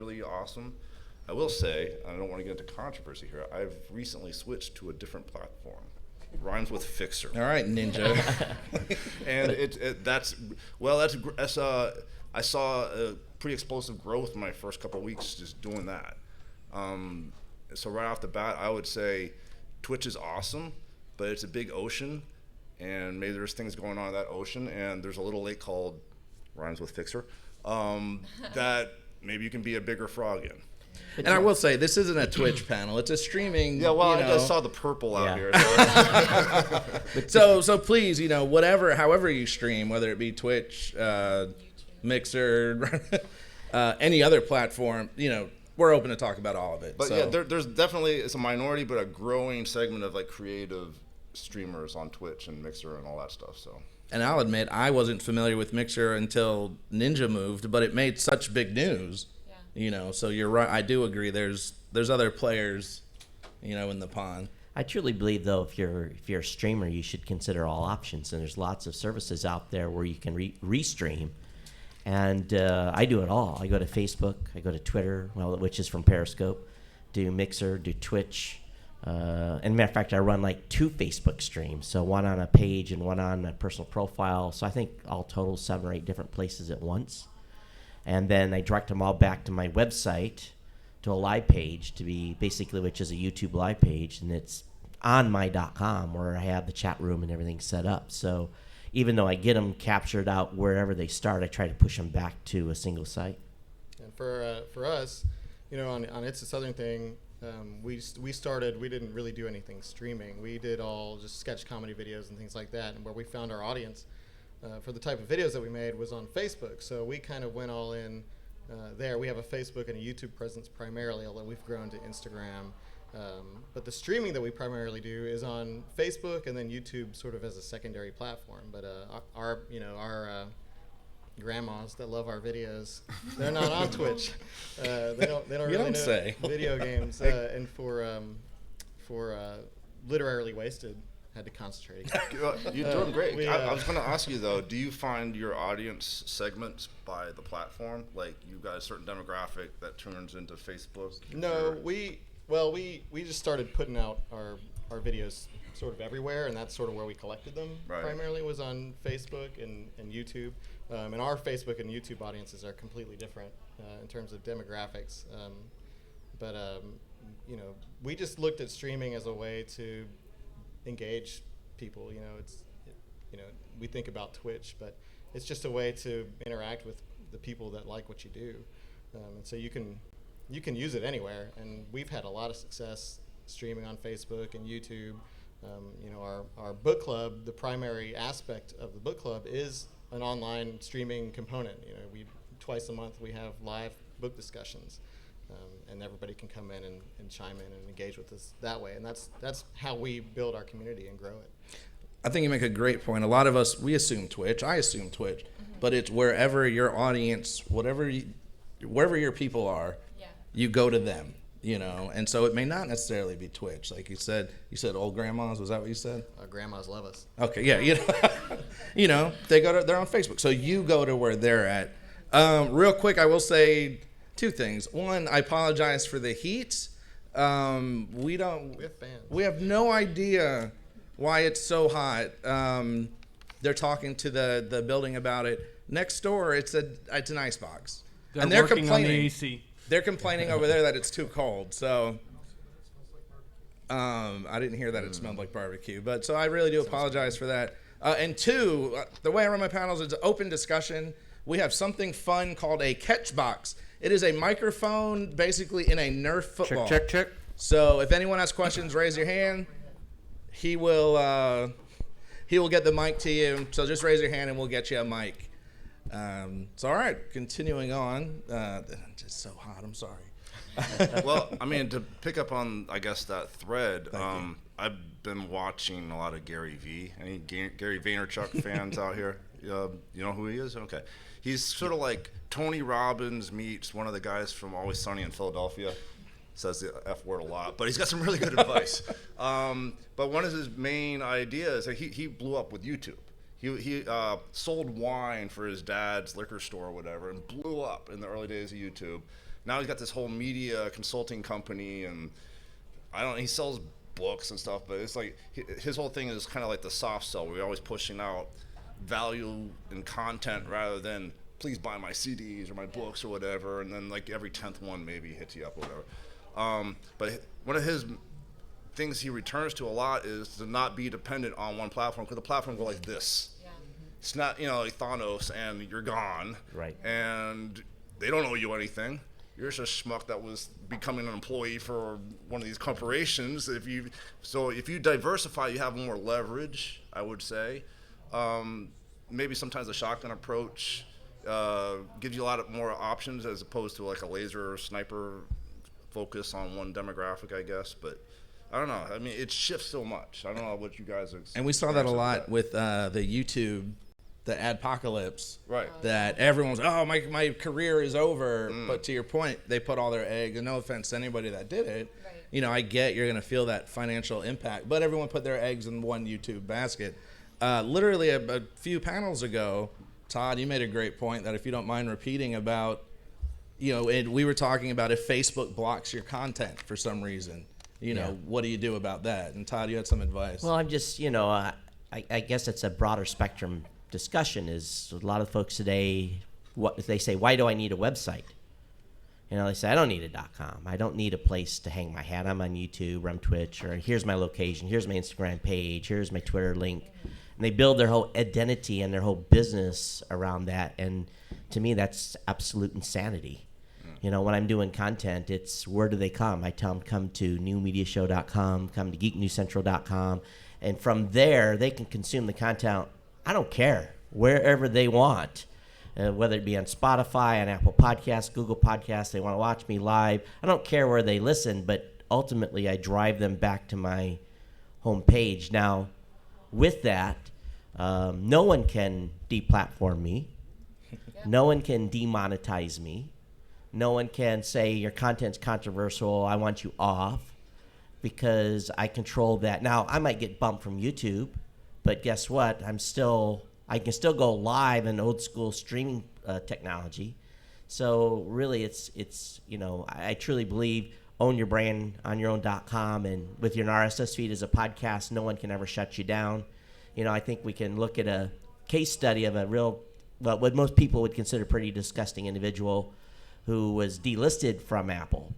really awesome. I will say, I don't want to get into controversy here. I've recently switched to a different platform. Rhymes with Fixer. All right, Ninja. And I saw a pretty explosive growth in my first couple of weeks just doing that. Um, so right off the bat, I would say Twitch is awesome, but it's a big ocean, and maybe there's things going on in that ocean, and there's a little lake called Rhymes with Fixer that maybe you can be a bigger frog in. And I will say, this isn't a Twitch panel. It's a streaming. Yeah, well, you I know. just saw the purple out here. So please, whatever, however you stream, whether it be Twitch, Mixer, any other platform, we're open to talk about all of it. But so. yeah, there's definitely, it's a minority, but a growing segment of like creative streamers on Twitch and Mixer and all that stuff. So. And I'll admit, I wasn't familiar with Mixer until Ninja moved, but it made such big news. So you're right. I do agree. There's other players, in the pond. I truly believe, though, if you're a streamer, you should consider all options. And there's lots of services out there where you can restream. And I do it all. I go to Facebook, I go to Twitter, which is from Periscope, do Mixer, do Twitch. And matter of fact, I run like 2 Facebook streams, so one on a page and one on a personal profile. So I think all total 7 or 8 different places at once. And then I direct them all back to my website, to a live page, to be basically, which is a YouTube live page, and it's on my.com where I have the chat room and everything set up. So even though I get them captured out wherever they start, I try to push them back to a single site. And for us, on It's a Southern Thing, we started. We didn't really do anything streaming. We did all just sketch comedy videos and things like that. And where we found our audience for the type of videos that we made was on Facebook. So we kind of went all in there. We have a Facebook and a YouTube presence primarily, although we've grown to Instagram. But the streaming that we primarily do is on Facebook and then YouTube, sort of as a secondary platform. But our grandmas that love our videos, they're not on Twitch. They don't really know video games. And for Literarily Wasted, had to concentrate. You're doing great. I was going to ask you though, do you find your audience segments by the platform? Like you got a certain demographic that turns into Facebook? No, we just started putting out our videos sort of everywhere, and that's sort of where we collected them. Right. Primarily was on Facebook and YouTube. And our Facebook and YouTube audiences are completely different in terms of demographics. But we just looked at streaming as a way to engage people. We think about Twitch, but it's just a way to interact with the people that like what you do. And so you can use it anywhere. And we've had a lot of success streaming on Facebook and YouTube. Our book club, the primary aspect of the book club is an online streaming component. Twice a month we have live book discussions, and everybody can come in and chime in and engage with us that way. And that's how we build our community and grow it. I think you make a great point. A lot of us, we assume Twitch. I assume Twitch, but it's wherever your audience, wherever your people are, you go to them. And so it may not necessarily be Twitch, like you said old grandmas. Was that what you said? Our grandmas love us. Okay, yeah, they're on Facebook, so you go to where they're at. Real quick, I will say 2 things. One, I apologize for the heat. We have fans. We have no idea why it's so hot. They're talking to the building about it. Next door, it's an icebox, and they're working complaining. on the AC. They're complaining over there that it's too cold. So I didn't hear that it smelled like barbecue. But so I really do apologize for that. And 2, the way I run my panels is open discussion. We have something fun called a catch box. It is a microphone basically in a Nerf football. Check. So if anyone has questions, raise your hand. He will get the mic to you. So just raise your hand and we'll get you a mic. So all right, continuing on. Just so hot. I'm sorry. Well, I mean, to pick up on, I guess, that thread, I've been watching a lot of Gary V. Any Gary Vaynerchuk fans out here? You know who he is? Okay. He's sort of like Tony Robbins meets one of the guys from Always Sunny in Philadelphia. Says the F word a lot, but he's got some really good advice. But one of his main ideas, he blew up with YouTube. He sold wine for his dad's liquor store or whatever and blew up in the early days of YouTube. now he's got this whole media consulting company, and he sells books and stuff, but it's like his whole thing is kind of like the soft sell. We're always pushing out value and content rather than please buy my CDs or my books or whatever, and then like every 10th one maybe hits you up or whatever. But one of his things he returns to a lot is to not be dependent on one platform, because the platform go like this. It's not, like Thanos and you're gone. Right. And they don't owe you anything. You're just a schmuck that was becoming an employee for one of these corporations. If you diversify, you have more leverage, I would say. Maybe sometimes a shotgun approach gives you a lot more options as opposed to like a laser or sniper focus on one demographic, I guess. But I don't know. I mean, it shifts so much. I don't know what you guys are. And we saw that a lot with the YouTube, the adpocalypse. Right. That everyone's, my career is over. But to your point, they put all their eggs, and no offense to anybody that did it. Right. I get you're going to feel that financial impact. But everyone put their eggs in one YouTube basket. Literally a few panels ago, Todd, you made a great point that if you don't mind repeating about, and we were talking about if Facebook blocks your content for some reason. What do you do about that? And Todd, you had some advice. Well, I'm just, I guess it's a broader spectrum discussion. Is a lot of folks today, what they say, why do I need a website? They say, I don't need a .com. I don't need a place to hang my hat. I'm on YouTube, or I'm Twitch, or here's my location, here's my Instagram page, here's my Twitter link. And they build their whole identity and their whole business around that. And to me, that's absolute insanity. When I'm doing content, it's where do they come? I tell them come to newmediashow.com, come to geeknewscentral.com, and from there they can consume the content. I don't care, wherever they want, whether it be on Spotify, on Apple Podcasts, Google Podcasts. They want to watch me live. I don't care where they listen, but ultimately I drive them back to my homepage. Now, with that, no one can deplatform me. No one can demonetize me. No one can say your content's controversial, I want you off, because I control that. Now, I might get bumped from YouTube, but guess what? I can still go live in old school streaming technology. So really, it's I truly believe own your brand on your own.com, and with your RSS feed as a podcast, no one can ever shut you down. I think we can look at a case study of what most people would consider pretty disgusting individual who was delisted from Apple.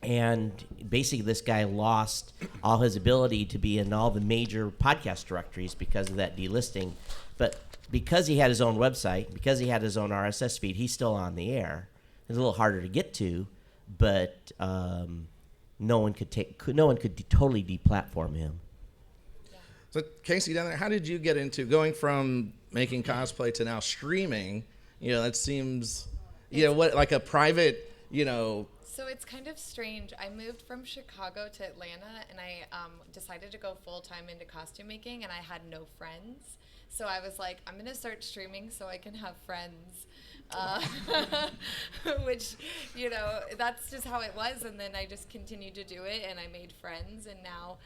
And basically this guy lost all his ability to be in all the major podcast directories because of that delisting. But because he had his own website, because he had his own RSS feed, he's still on the air. It's a little harder to get to, but no one could totally deplatform him. So Casey, down there, how did you get into going from making cosplay to now streaming? That seems... like a private, So it's kind of strange. I moved from Chicago to Atlanta, and I decided to go full-time into costume making, and I had no friends. So I was like, I'm going to start streaming so I can have friends, which, that's just how it was. And then I just continued to do it, and I made friends, and now...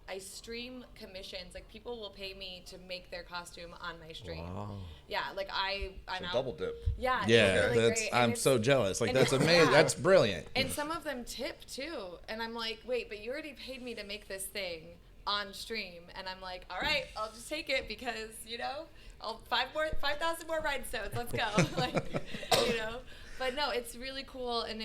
I stream commissions. Like, people will pay me to make their costume on my stream. Wow. Yeah, like I'm out. Double dip. Yeah, Yeah, it's really great. I'm so jealous. Like, that's amazing. Yeah. That's brilliant. And some of them tip too. And I'm like, wait, but you already paid me to make this thing on stream. And I'm like, all right, I'll just take it because, 5,000 more rhinestones. Let's go. But no, it's really cool, and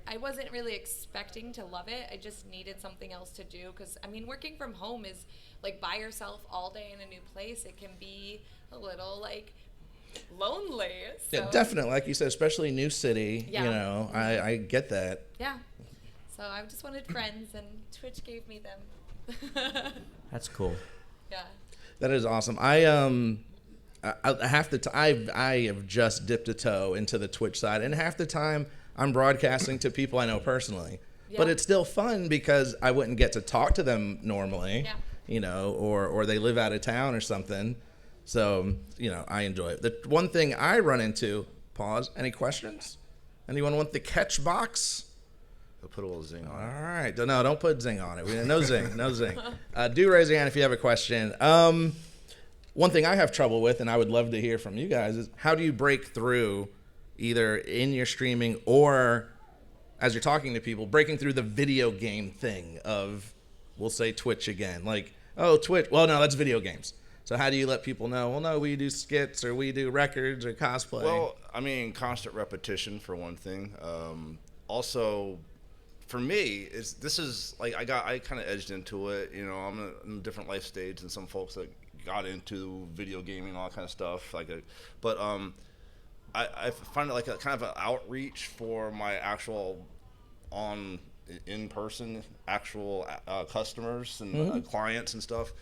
I wasn't really expecting to love it. I just needed something else to do, because working from home is like by yourself all day in a new place. It can be a little like lonely. So. Yeah, definitely, like you said, especially new city. Yeah. I get that. Yeah. So I just wanted friends, and Twitch gave me them. That's cool. Yeah. That is awesome. I have just dipped a toe into the Twitch side, and half the time I'm broadcasting to people I know personally. Yeah. But it's still fun because I wouldn't get to talk to them normally, or they live out of town or something. So, I enjoy it. The one thing I run into, pause, any questions? Anyone want the catch box? I'll put a little zing on it. All right. No, don't put zing on it. No zing, no zing. Do raise your hand if you have a question. One thing I have trouble with, and I would love to hear from you guys, is how do you break through either in your streaming or as you're talking to people, breaking through the video game thing of, we'll say Twitch again. Like, oh, Twitch. Well, no, that's video games. So how do you let people know, well, no, we do skits or we do records or cosplay? Well, I mean, constant repetition for one thing. Also, for me, this is like I kind of edged into it. You know, I'm in a different life stage than some folks that got into video gaming and all that kind of stuff. But I find it like a kind of an outreach for my actual in-person actual customers and clients and stuff.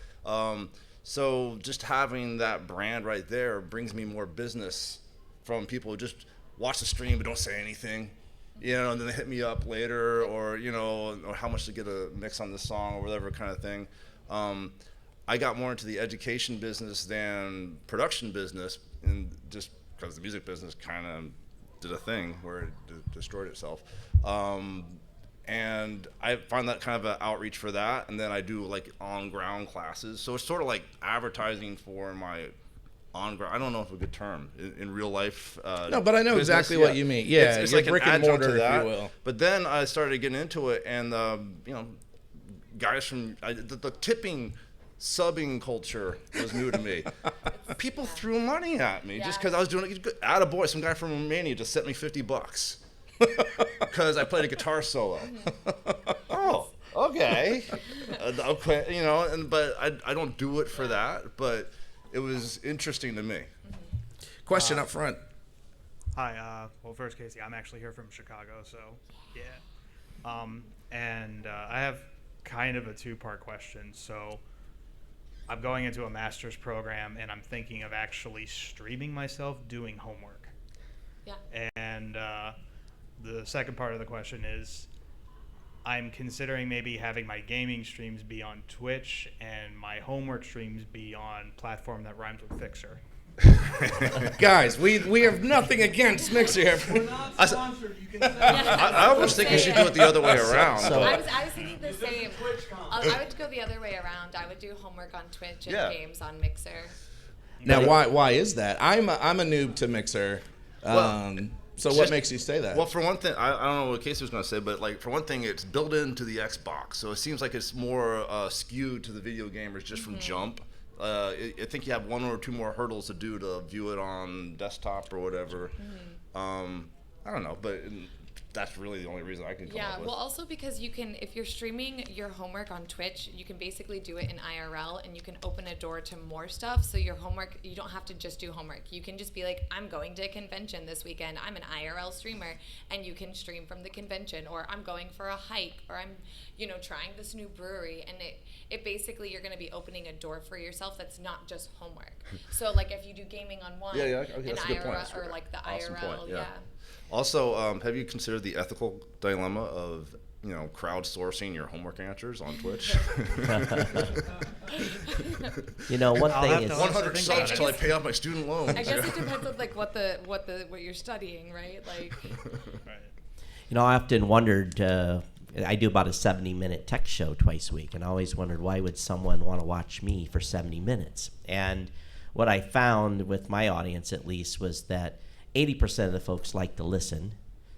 So just having that brand right there brings me more business from people who just watch the stream but don't say anything, you know, and then they hit me up later, or, you know, or how much to get a mix on this song or whatever kind of thing. I got more into the education business than production business, and just because the music business kind of did a thing where it destroyed itself. And I find that kind of an outreach for that, and then I do like on-ground classes. So it's sort of like advertising for my on-ground. I don't know if it's a good term in real life. No, but I know business. exactly what you mean. Yeah, it's your like brick an and adjunct mortar, to that. if you will. But then I started getting into it, and you know, guys from the tipping. Subbing culture was new to me. People threw money at me just because I was doing it. Attaboy, some guy from Romania just sent me $50 because I played a guitar solo. Oh, okay. Okay, you know, but I don't do it for that, but it was interesting to me. Question up front. Hi. Well, first, Casey, I'm actually here from Chicago, so yeah. And I have kind of a two-part question. So I'm going into a master's program, and I'm thinking of actually streaming myself doing homework. Yeah. And the second part of the question is, I'm considering maybe having my gaming streams be on Twitch and my homework streams be on platform that rhymes with Fixer. Guys, we have nothing against Mixer here. We're not sponsored. You can say I almost think you should do it the other way around. So- I was thinking the same. TwitchCon. I would go the other way around. I would do homework on Twitch and Yeah. games on Mixer. Now, why is that? I'm a noob to Mixer. So what just- makes you say that? Well, for one thing, I don't know what Casey was going to say, but like for one thing, it's built into the Xbox, so it seems like it's more skewed to the video gamers just from jump. I think you have one or two more hurdles to do to view it on desktop or whatever. I don't know, but that's really the only reason I can come Yeah, up with. well, also because you can, if you're streaming your homework on Twitch, you can basically do it in IRL, and you can open a door to more stuff. So your homework, you don't have to just do homework. You can just be like, I'm going to a convention this weekend. I'm an IRL streamer, and you can stream from the convention, or I'm going for a hike, or I'm, you know, trying this new brewery, and it basically, you're going to be opening a door for yourself that's not just homework. So like if you do gaming on one, Yeah, okay, and that's a good point. IRL, That's or right. like the Awesome IRL, point, yeah. Also, have you considered the ethical dilemma of, you know, crowdsourcing your homework answers on Twitch? You know, one I'll thing have is to 100 think subs about till I it. pay off my student loans. I guess it depends on like what you're studying, right? Like, Right. You know, I often wondered, I do about a 70-minute tech show twice a week, and I always wondered why would someone want to watch me for 70 minutes? And what I found with my audience, at least, was that 80% of the folks like to listen,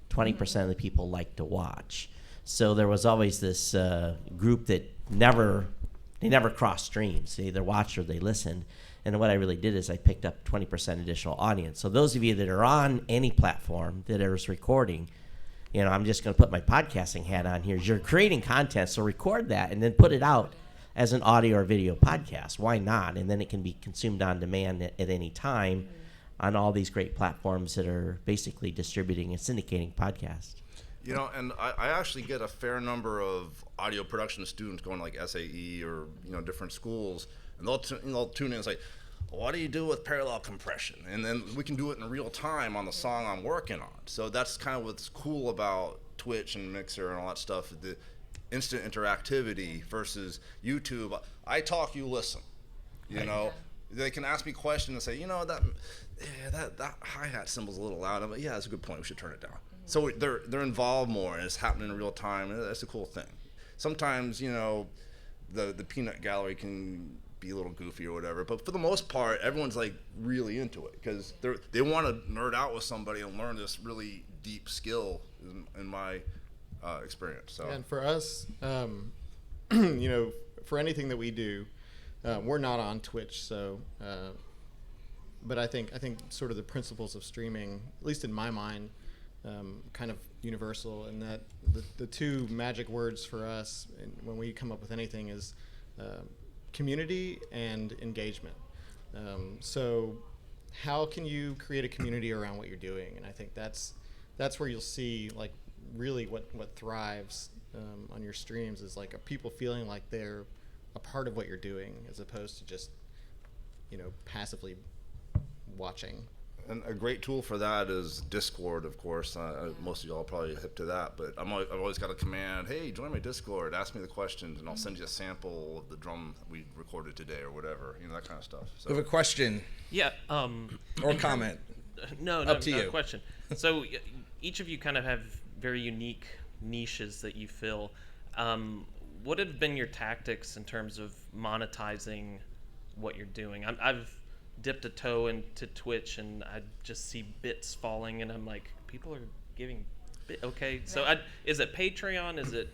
20% of the people like to watch. So there was always this group that never crossed streams. They either watched or they listened. And what I really did is I picked up 20% additional audience. So those of you that are on any platform that is recording, you know, I'm just going to put my podcasting hat on here. You're creating content, so record that and then put it out as an audio or video podcast. Why not? And then it can be consumed on demand at any time on all these great platforms that are basically distributing and syndicating podcasts. You know, and I actually get a fair number of audio production students going to like SAE or, you know, different schools, and they'll tune in and say, what do you do with parallel compression? And then we can do it in real time on the song I'm working on. So that's kind of what's cool about Twitch and Mixer and all that stuff, the instant interactivity versus YouTube. I talk, you listen. You know, they can ask me questions and say, you know, that hi-hat symbol's a little loud. I'm like, yeah, that's a good point. We should turn it down. So they're involved more, and it's happening in real time, and that's a cool thing. Sometimes, you know, the peanut gallery can be a little goofy or whatever. But for the most part, everyone's like really into it because they want to nerd out with somebody and learn this really deep skill in my experience. So And for us, for anything that we do, we're not on Twitch, so. But I think sort of the principles of streaming, at least in my mind, kind of universal, and that the two magic words for us when we come up with anything is community and engagement. So how can you create a community around what you're doing? And I think that's where you'll see like really what thrives on your streams is like people feeling like they're a part of what you're doing as opposed to just passively watching. And a great tool for that is Discord, of course. Most of y'all are probably hip to that, but I've always got a command, hey, join my Discord, ask me the questions, and I'll send you a sample of the drum we recorded today or whatever, that kind of stuff. So. We have a question Yeah. or comment. No, Up to no you. question. So each of you kind of have very unique niches that you fill. What have been your tactics in terms of monetizing what you're doing? I've dipped a toe into Twitch and I just see bits falling and I'm like, people are giving okay. So is it Patreon? Is it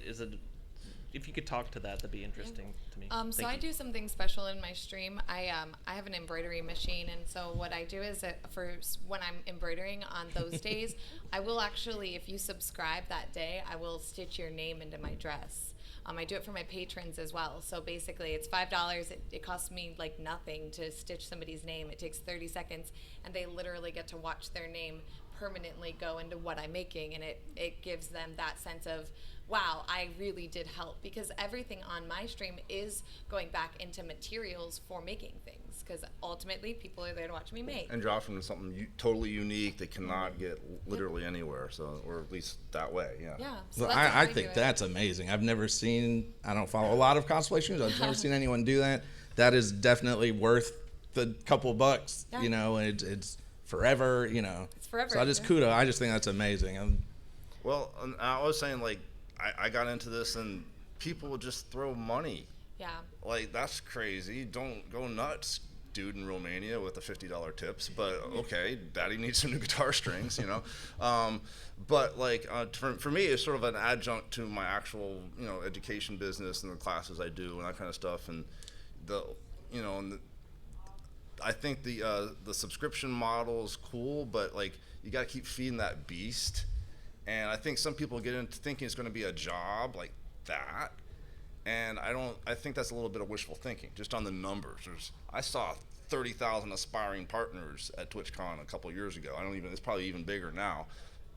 if you could talk to that, that'd be interesting to me. So I do something special in my stream. I have an embroidery machine, and so what I do is for when I'm embroidering on those days, I will actually, if you subscribe that day, I will stitch your name into my dress. I do it for my patrons as well. So basically, it's $5. It costs me like nothing to stitch somebody's name. It takes 30 seconds, and they literally get to watch their name permanently go into what I'm making, and it gives them that sense of, wow, I really did help, because everything on my stream is going back into materials for making things, because ultimately people are there to watch me make. And dropping something totally unique that cannot get literally anywhere, so, or at least that way, yeah. Yeah. So So that's how I do think it. that's amazing. I've never seen, I don't follow a lot of cosplay streams. I've never seen anyone do that. That is definitely worth the couple bucks, Yeah. and it's forever, It's forever. So I just kudos. I just think that's amazing. Well, and I was saying, like, I got into this and people would just throw money. Yeah. Like, that's crazy. Don't go nuts, dude in Romania with the $50 tips. But okay, Daddy needs some new guitar strings, But like for me, it's sort of an adjunct to my actual education business and the classes I do and that kind of stuff. And I think the subscription model is cool, but like you got to keep feeding that beast. And I think some people get into thinking it's going to be a job like that. And I think that's a little bit of wishful thinking, just on the numbers. I saw 30,000 aspiring partners at TwitchCon a couple years ago. It's probably even bigger now.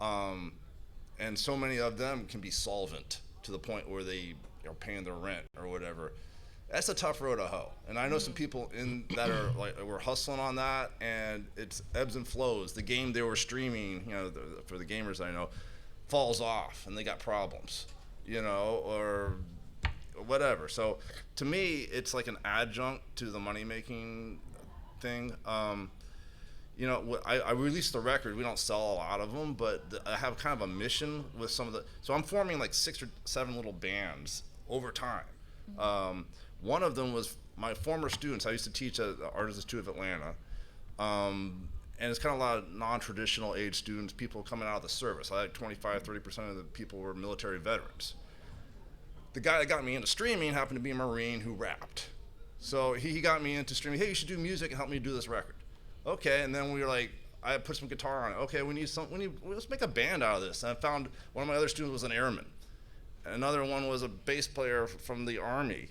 And so many of them can be solvent to the point where they are paying their rent or whatever. That's a tough road to hoe. And I know some people that are like, we're hustling on that, and it's ebbs and flows. The game they were streaming, for the gamers I know, falls off and they got problems, or whatever. So to me, it's like an adjunct to the money-making thing. I released the record. We don't sell a lot of them, but I have kind of a mission with some of the. So I'm forming like 6 or 7 little bands over time. One of them was my former students. I used to teach at the Art Institute of Atlanta. And it's kind of a lot of non-traditional age students, people coming out of the service. I had 25-30% of the people were military veterans. The guy that got me into streaming happened to be a Marine who rapped. So he got me into streaming. Hey, you should do music and help me do this record. Okay, and then we were like, I put some guitar on it. Okay, let's make a band out of this. And I found one of my other students was an airman. Another one was a bass player from the Army.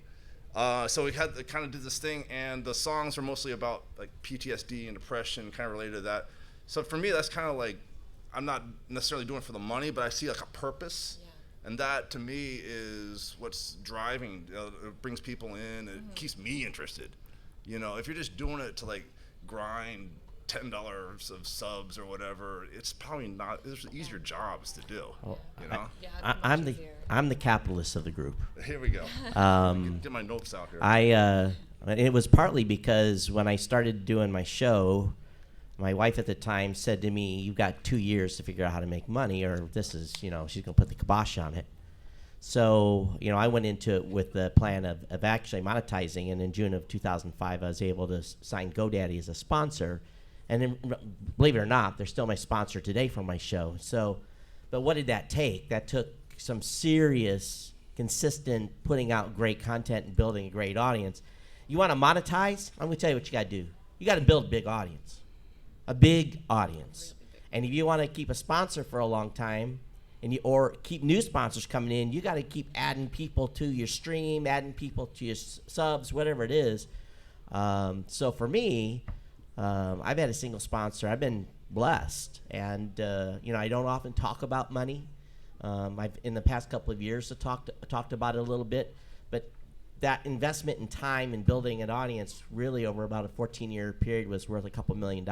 So we had to kind of do this thing, and the songs are mostly about like PTSD and depression, kind of related to that. So for me, that's kind of like, I'm not necessarily doing it for the money, but I see like a purpose, and that to me is what's driving. It brings people in, it keeps me interested. If you're just doing it to like grind $10 of subs or whatever, it's probably not. There's easier jobs to do. Well, Yeah. I'm the capitalist of the group. Here we go. Get my notes out here. It was partly because when I started doing my show, my wife at the time said to me, "You've got 2 years to figure out how to make money, or this is, she's gonna put the kibosh on it." So, I went into it with the plan of actually monetizing, and in June of 2005, I was able to sign GoDaddy as a sponsor. And then, believe it or not, they're still my sponsor today for my show. So, but what did that take? That took some serious, consistent putting out great content and building a great audience. You want to monetize? I'm going to tell you what you got to do. You got to build a big audience. A big audience. And if you want to keep a sponsor for a long time, or keep new sponsors coming in, you got to keep adding people to your stream, adding people to your subs, whatever it is. So for me, I've had a single sponsor. I've been blessed, and I don't often talk about money. I've in the past couple of years talked about it a little bit, but that investment in time and building an audience really over about a 14-year period was worth a couple $1 million.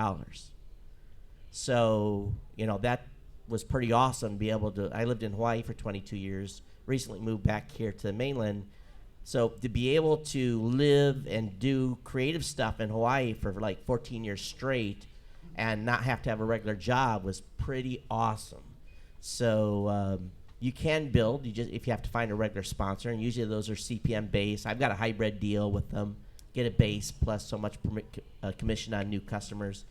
So that was pretty awesome to be able to. I lived in Hawaii for 22 years, recently moved back here to the mainland. So to be able to live and do creative stuff in Hawaii for like 14 years straight and not have to have a regular job was pretty awesome. So you can build, if you have to find a regular sponsor, and usually those are CPM based. I've got a hybrid deal with them, get a base plus so much commission on new customers.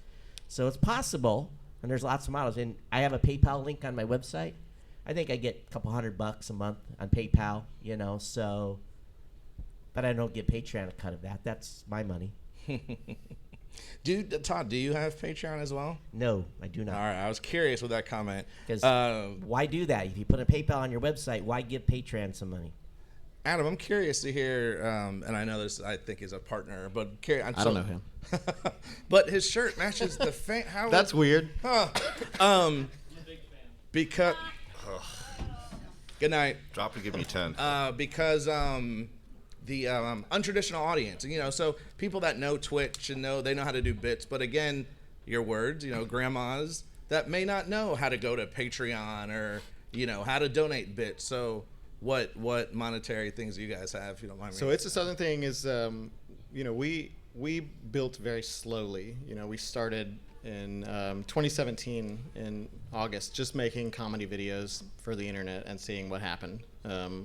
So it's possible. And there's lots of models. And I have a PayPal link on my website. I think I get a couple $100 a month on PayPal, so. But I don't get Patreon a cut of that. That's my money. Todd, do you have Patreon as well? No, I do not. All right, I was curious with that comment. Because why do that? If you put a PayPal on your website, why give Patreon some money? Adam, I'm curious to hear, and I know this, I think, is a partner, but I don't know him. But his shirt matches the fan. That's weird. Huh. Because. Good night. Drop and give me 10. Because the untraditional audience, so people that know Twitch and they know how to do bits, but again, your words, grandmas that may not know how to go to Patreon or how to donate bits. So. What monetary things do you guys have, if you don't mind me? So It's a Southern Thing is, we built very slowly. We started in 2017 in August, just making comedy videos for the internet and seeing what happened.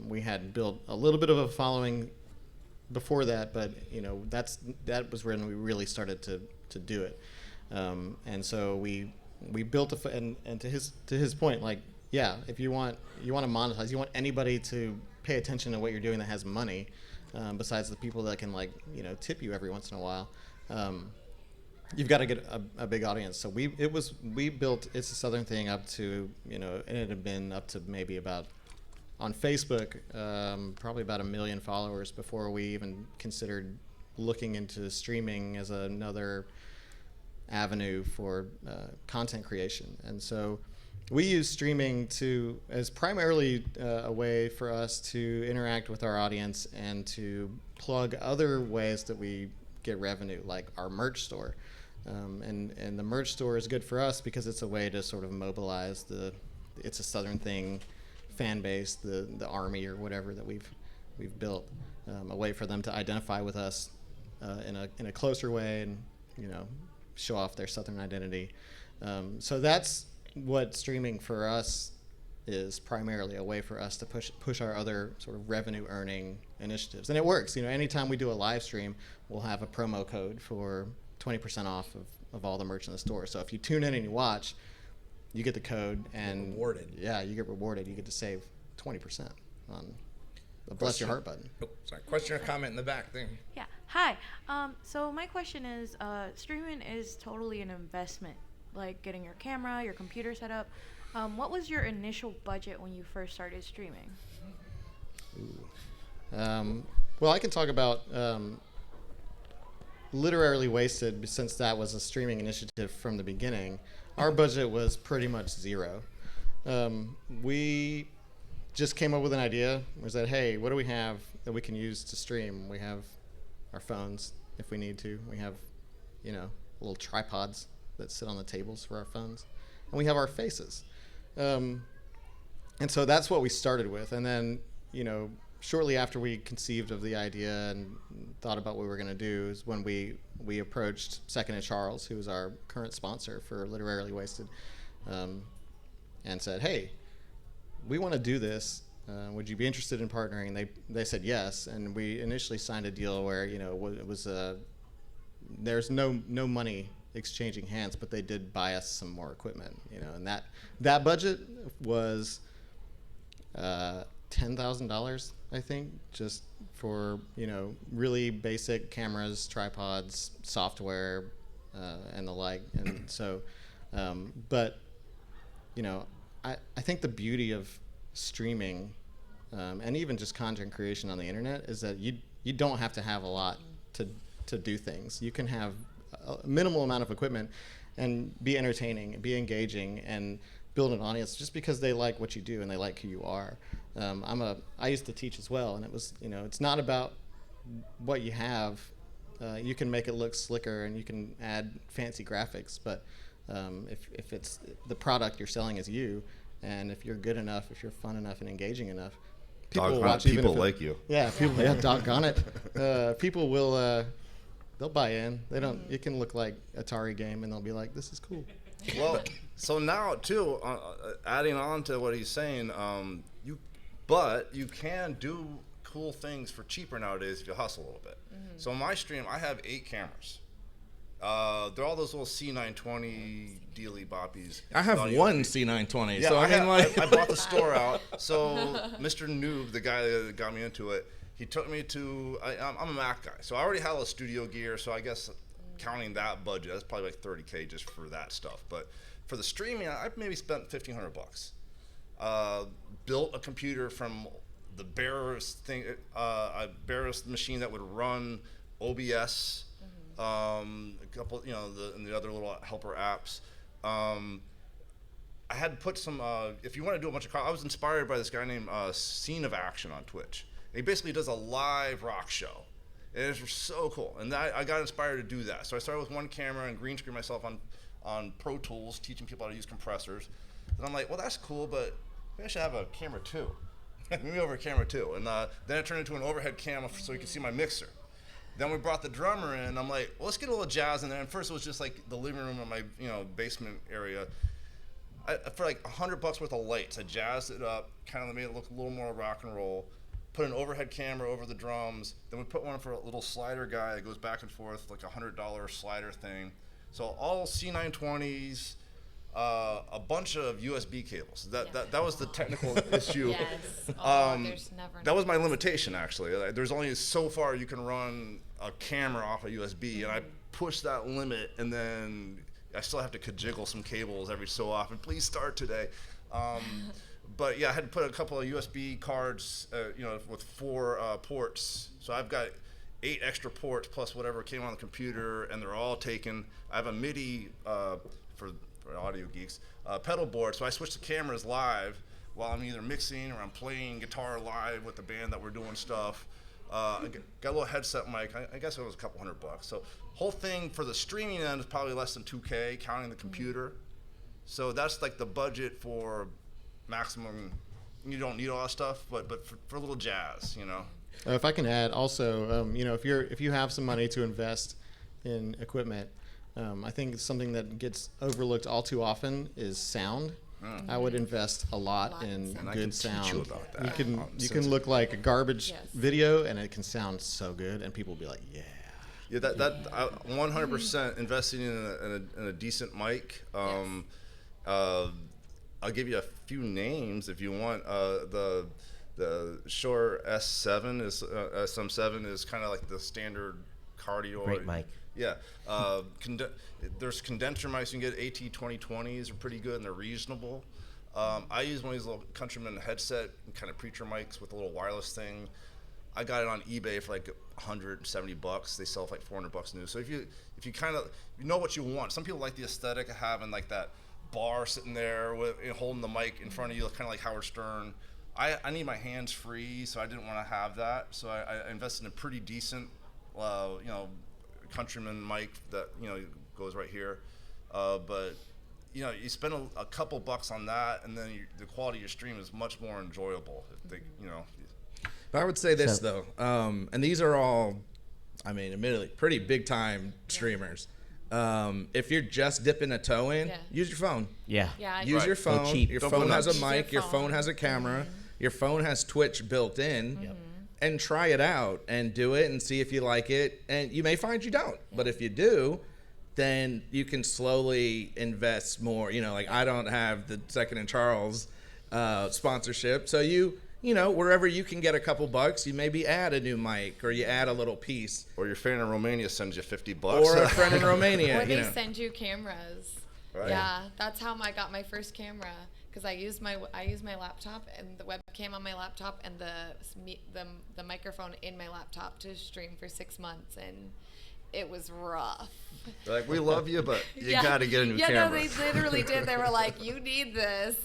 We had built a little bit of a following before that, but that was when we really started to do it. And so we built and to his point, like. Yeah, if you want to monetize, you want anybody to pay attention to what you're doing that has money, besides the people that can tip you every once in a while. You've got to get a big audience. So we built It's a Southern Thing up to and it had been up to maybe about on Facebook probably about 1 million followers before we even considered looking into streaming as another avenue for content creation. And so. We use streaming as primarily a way for us to interact with our audience and to plug other ways that we get revenue, like our merch store. And the merch store is good for us because it's a way to sort of mobilize the It's a Southern Thing fan base, the army or whatever that we've built, a way for them to identify with us in a closer way and show off their Southern identity. So that's what streaming for us is primarily a way for us to push our other sort of revenue earning initiatives. And it works. Anytime we do a live stream, we'll have a promo code for 20% off of all the merch in the store. So if you tune in and you watch, you get the code and rewarded. Yeah, you get rewarded. You get to save 20% on the bless your heart button. Oh, sorry. Question or comment in the back thing. Yeah. Hi. So my question is, streaming is totally an investment. Like getting your camera, your computer set up. What was your initial budget when you first started streaming? Well, I can talk about Literarily Wasted, since that was a streaming initiative from the beginning. Our budget was pretty much zero. We just came up with an idea. We said, hey, what do we have that we can use to stream? We have our phones if we need to. We have, little tripods that sit on the tables for our phones, and we have our faces, and so that's what we started with. And then shortly after we conceived of the idea and thought about what we were going to do is when we approached Second and Charles, who is our current sponsor for Literarily Wasted, and said, hey, we want to do this Would you be interested in partnering? They said yes, and we initially signed a deal where it was there's no money exchanging hands, but they did buy us some more equipment, and that budget was $10,000, I think, just for really basic cameras, tripods, software, and the like. And so, but I think the beauty of streaming and even just content creation on the internet is that you don't have to have a lot to do things. You can have a minimal amount of equipment and be entertaining, be engaging, and build an audience just because they like what you do and they like who you are. I used to teach as well, and it was it's not about what you have. You can make it look slicker and you can add fancy graphics, but if it's the product you're selling is you, and if you're good enough, if you're fun enough and engaging enough, people will watch. People like you. Yeah, people. Yeah, doggone it. People will. They'll buy in. They don't. It can look like Atari game, and they'll be like, "This is cool." Well, so now too, adding on to what he's saying, you can do cool things for cheaper nowadays if you hustle a little bit. So on my stream, I have 8 cameras. They're all those little C920 dealy boppies. I have one C920, Yeah, so I bought the store out. So Mr. Noob, the guy that got me into it, he took me to. I'm a Mac guy, so I already had all the studio gear. So I guess counting that budget, that's probably like $30K just for that stuff. But for the streaming, I maybe spent $1,500. Built a computer from the barest thing, a barest machine that would run OBS, a couple, and the other little helper apps. I had to put some. If you want to do a bunch of, I was inspired by this guy named Scene of Action on Twitch. He basically does a live rock show. And it's so cool. And I got inspired to do that. So I started with one camera and green screen myself on Pro Tools, teaching people how to use compressors. And I'm like, well, that's cool, but maybe I should have a camera too. Maybe over a camera too. And then it turned into an overhead camera so you can see my mixer. Then we brought the drummer in. I'm like, well, let's get a little jazz in there. And first it was just like the living room of my basement area. For like $100 worth of lights, I jazzed it up, kind of made it look a little more rock and roll. Put an overhead camera over the drums. Then we put one for a little slider guy that goes back and forth, like $100 slider thing. So all C920s, a bunch of USB cables. That was the technical issue. Yes. There's never. That was my limitation, actually. There's only so far you can run a camera off a USB, and I pushed that limit, and then I still have to jiggle some cables every so often. Please start today. But yeah, I had to put a couple of USB cards, with 4 ports. So I've got 8 extra ports plus whatever came on the computer, and they're all taken. I have a MIDI for audio geeks pedal board, so I switch the cameras live while I'm either mixing or I'm playing guitar live with the band that we're doing stuff. I got a little headset mic. I guess it was a couple $100. So whole thing for the streaming end is probably less than $2K, counting the computer. So that's like the budget for maximum. You don't need all that stuff, but for a little jazz, If I can add also, if you have some money to invest in equipment, I think something that gets overlooked all too often is sound. I would invest a lot in good sound. You about that. You can look like a garbage video, and it can sound so good, and people will be like, yeah. Yeah, that 100% investing in a decent mic. I'll give you a few names if you want. The Shure S7 is SM7 is kind of like the standard cardio. Great mic. Yeah. There's condenser mics you can get. AT2020s are pretty good and they're reasonable. I use one of these little Countryman headset kind of preacher mics with a little wireless thing. I got it on eBay for like $170. They sell for like $400 new. So if you kind of know what you want. Some people like the aesthetic of having like that bar sitting there with holding the mic in front of you, kind of like Howard Stern. I need my hands free, so I didn't want to have that. So I invested in a pretty decent, Countryman mic that goes right here. But you spend a couple bucks on that, and then the quality of your stream is much more enjoyable. If they, But I would say this though, and these are all, admittedly, pretty big time streamers. If you're just dipping a toe in, use your phone. Yeah. Use your phone. cheap. Your Don't phone go has a nuts. mic. Your phone has a camera. Your phone has Twitch built in. And try it out and do it and see if you like it. And you may find you don't. But if you do, then you can slowly invest more. You know, like I don't have the Second and Charles sponsorship. So you know, wherever you can get a couple bucks, you maybe add a new mic or you add a little piece. Or your friend in Romania sends you $50. Or a friend in Romania. Or they you know. send you cameras. Right. Yeah, that's how I got my first camera. Because I used my laptop and the webcam on my laptop and the microphone in my laptop to stream for 6 months, and it was rough. They're like, we love you, but you got to get a new camera. Yeah, no, they literally did. They were like, you need this.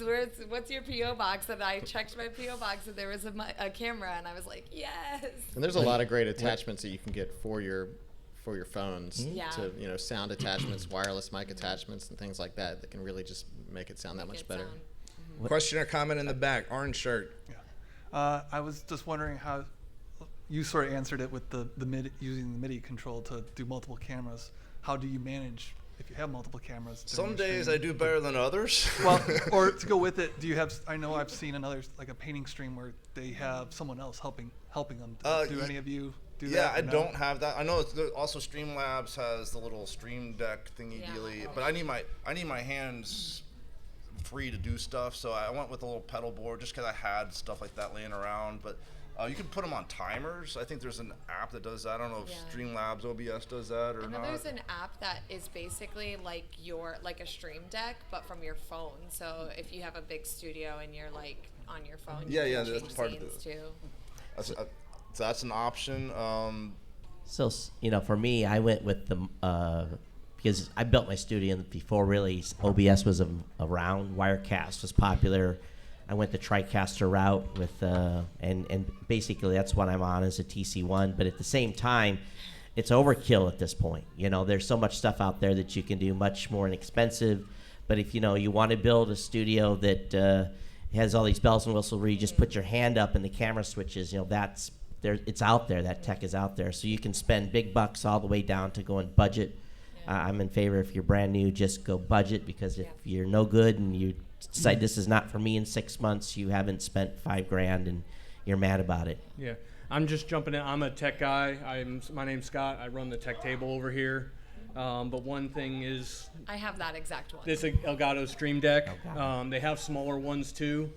What's your P.O. box? And I checked my P.O. box, and there was a camera, and I was like, yes. And there's a lot of great attachments that you can get for your phones Yeah. to, you know, sound attachments, wireless mic attachments, and things like that that can really just make it sound that much better. Question or comment in the back. Orange shirt. Yeah. I was just wondering how you sort of answered it with the MIDI, using the MIDI control to do multiple cameras. How do you manage if you have multiple cameras? Some days I do better than others. Well, or to go with it, do you have? I know I've seen another like a painting stream where they have someone else helping them. Do any of you do that? Yeah, I don't have that. I know also Streamlabs has the little Stream Deck thingy dealy, but I need my hands free to do stuff, so I went with a little pedal board just because I had stuff like that laying around. But you can put them on timers. I think there's an app that does that. I don't know if Streamlabs OBS does that or not. There's an app that is basically like a Stream Deck, but from your phone. So if you have a big studio and you're like on your phone, you can that's change part of scenes too. So that's an option. So, you know, for me, I went with the because I built my studio before really OBS was around. Wirecast was popular. I went the TriCaster route with, and basically that's what I'm on as a TC1. But at the same time, it's overkill at this point. You know, there's so much stuff out there that you can do much more inexpensive. But if you want to build a studio that has all these bells and whistles where you just put your hand up and the camera switches, that's there. It's out there. That tech is out there, so you can spend big bucks all the way down to going budget. I'm in favor if you're brand new, just go budget, because if you're no good and you decide this is not for me in 6 months, you haven't spent $5,000 and you're mad about it. Yeah, I'm just jumping in. I'm a tech guy. My name's Scott. I run the tech table over here. But one thing is, I have that exact one. This Elgato Stream Deck. They have smaller ones too,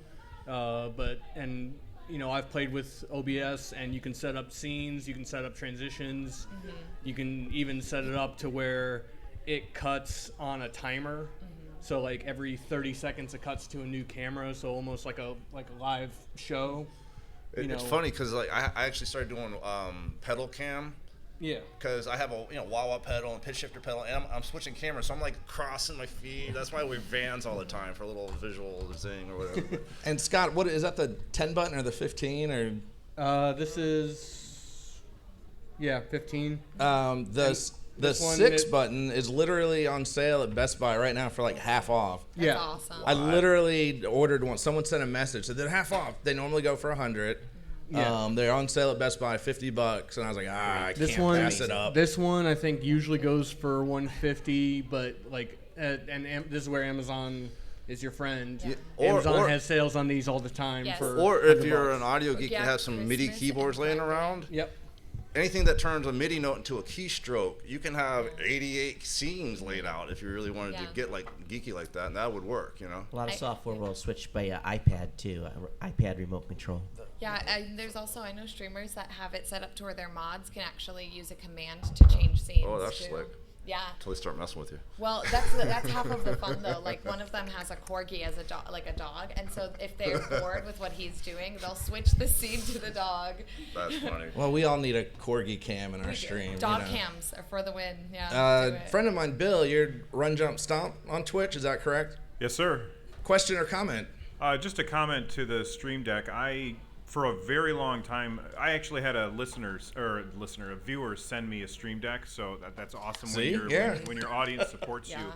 I've played with OBS, and you can set up scenes, you can set up transitions, you can even set it up to where it cuts on a timer. So like every 30 seconds it cuts to a new camera, so almost like a live show. It's funny because like I actually started doing pedal cam. Yeah. Because I have a wah-wah pedal and pitch shifter pedal, and I'm switching cameras, so I'm like crossing my feet. That's why I wear Vans all the time for a little visual zing or whatever. And Scott, what is that, the 10 button or the 15 or? This is 15. The 6 button is literally on sale at Best Buy right now for like half off. That's awesome. I literally ordered one. Someone sent a message, said they're half off. They normally go for $100. Yeah. They're on sale at Best Buy, $50, and I was like, I can't pass it up. This one I think usually goes for $150, but like, and this is where Amazon is your friend. Yeah. Amazon has sales on these all the time. Yes. Or if you're an audio geek, you have some MIDI keyboards laying around. Yep. Anything that turns a MIDI note into a keystroke, you can have 88 scenes laid out if you really wanted to get like geeky like that, and that would work, A lot of software will switch by iPad too, iPad remote control. Yeah, and there's also, I know streamers that have it set up to where their mods can actually use a command to change scenes. Oh, that's too. slick. Yeah. Until they start messing with you. Well, that's half of the fun though. Like one of them has a corgi as a dog, and so if they're bored with what he's doing, they'll switch the scene to the dog. That's funny. Well, we all need a corgi cam in our stream. Dog cams are for the win. Yeah. Friend of mine, Bill, you're Run Jump Stomp on Twitch. Is that correct? Yes, sir. Question or comment? Just a comment to the Stream Deck. For a very long time, I actually had a viewer send me a Stream Deck, so that's awesome. When your audience supports you.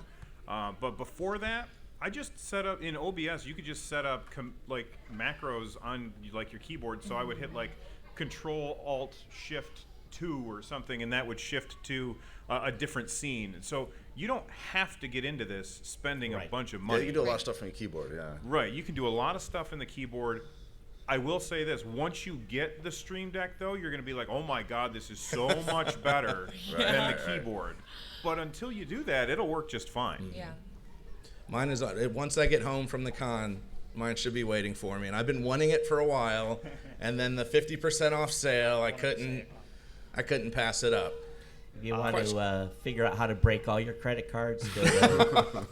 But before that, I just set up in OBS. You could just set up like macros on like your keyboard. So I would hit like Control Alt Shift 2 or something, and that would shift to a different scene. So you don't have to get into this spending a bunch of money. Yeah, you can do a lot of stuff on your keyboard. Yeah. Right. You can do a lot of stuff in the keyboard. I will say this: once you get the Stream Deck, though, you're going to be like, "Oh my God, this is so much better than the keyboard." But until you do that, it'll work just fine. Yeah. Mine is once I get home from the con, mine should be waiting for me, and I've been wanting it for a while. And then the 50% off sale, I couldn't pass it up. If you want to figure out how to break all your credit cards,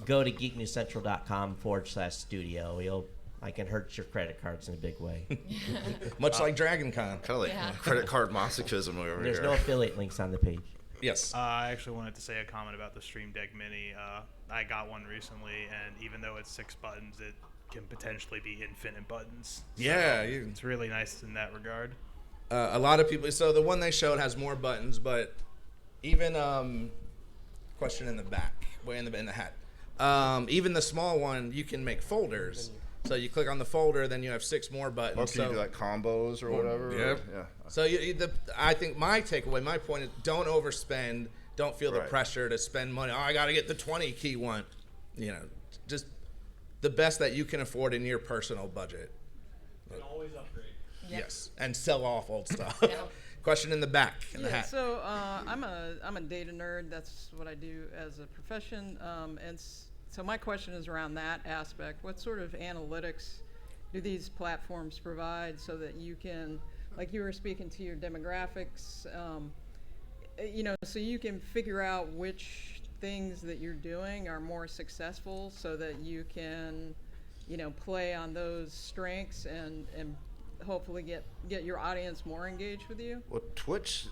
go to geeknewscentral.com/studio. I can hurt your credit cards in a big way. Much like Dragon Con. Kind of like credit card masochism over There's here. no affiliate links on the page. Yes. I actually wanted to say a comment about the Stream Deck Mini. I got one recently, and even though it's 6 buttons, it can potentially be infinite buttons. Yeah, So it's really nice in that regard. A lot of people. So the one they showed has more buttons, but even question in the back, way in the hat. Even the small one, you can make folders. So you click on the folder, then you have 6 more buttons. Or can you do like combos or whatever? Yep. Yeah. So I think my takeaway, my point is, don't overspend. Don't feel the Right. pressure to spend money. Oh, I got to get the 20 key one. Just the best that you can afford in your personal budget. And always upgrade. Yes, and sell off old stuff. Yeah. Question in the back, in the hat. So I'm a data nerd. That's what I do as a profession. So my question is around that aspect. What sort of analytics do these platforms provide so that you can, like you were speaking to your demographics, so you can figure out which things that you're doing are more successful so that you can, play on those strengths and hopefully get your audience more engaged with you? Well, Twitch,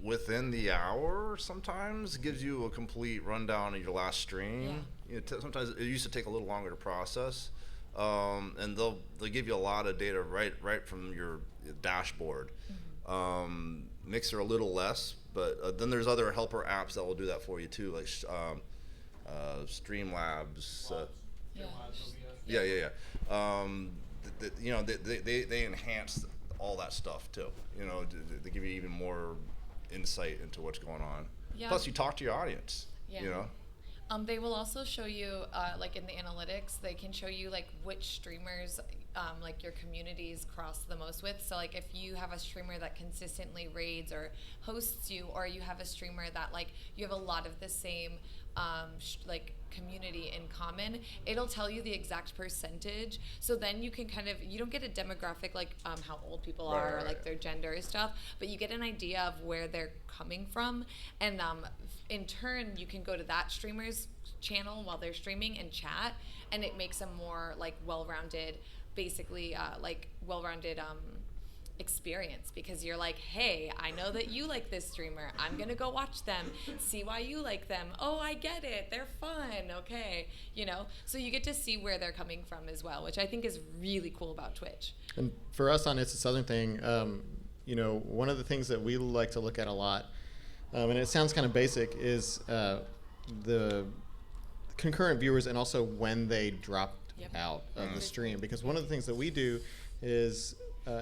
within the hour sometimes gives you a complete rundown of your last stream. Sometimes it used to take a little longer to process, and they'll give you a lot of data right from your dashboard. Mixer a little less, but then there's other helper apps that will do that for you too, like Streamlabs. Yeah. They enhance all that stuff too. They give you even more insight into what's going on. Yeah. Plus, you talk to your audience. Yeah. They will also show you, like in the analytics, they can show you like which streamers, like your communities cross the most with. So like if you have a streamer that consistently raids or hosts you, or you have a streamer that like you have a lot of the same like community in common, it'll tell you the exact percentage. So then you can you don't get a demographic like how old people are or like their gender and stuff, but you get an idea of where they're coming from, and in turn you can go to that streamer's channel while they're streaming and chat, and it makes a more like well-rounded experience, because you're like, hey, I know that you like this streamer, I'm gonna go watch them, see why you like them. Oh, I get it, they're fun. Okay, so you get to see where they're coming from as well, which I think is really cool about Twitch. And for us on It's a Southern Thing, one of the things that we like to look at a lot, and it sounds kind of basic, is the concurrent viewers and also when they dropped out of the stream. Because one of the things that we do is